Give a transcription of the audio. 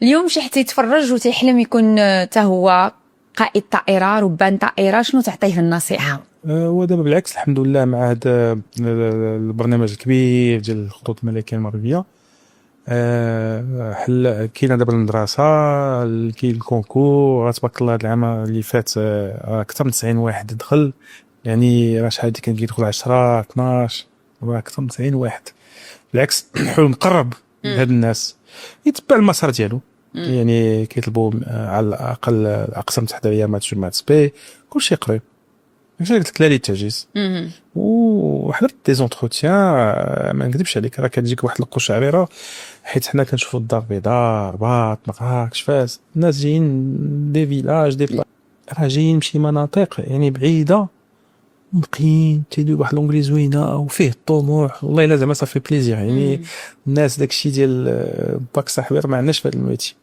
اليوم شي حتى يتفرج وتيحلم يكون حتى هو قائد طائره، ربان طائره، شنو تعطيه النصيحه؟ هو دابا بالعكس الحمد لله مع هذا البرنامج الكبير ديال الخطوط الملكيه المغربيه. حل كاينه دابا المدرسه، كاين الكونكور تبارك الله. هذا العام اللي فات اكثر من 90 واحد دخل، يعني راه شحال هادي كان كيدخل 10 12 اكثر من 90 واحد. بالعكس نحاول نقرب لهاد الناس يتبع المسار ديالو، يعني كيطلبوا على الاقل الاقسام تحضيريه مات سبي كلشي قريب. ماشي قلت لك لا لي التعجيز وحضرت دي زونتروتيان. ما نكذبش عليك راه كتجيك واحد القشعريره، حيت حنا كنشوفوا الدار البيضاء، رباط، مراكش، فاس، الناس جايين دي فيلاج راه جايين بشي مناطق يعني بعيده، نقيين تيدوي واحد لونجلي زوينه وفيه الطموح. والله الا زعما صافي بليزير يعني الناس داكشي ديال باك صاحبي ما عندناش في هذا الميتي.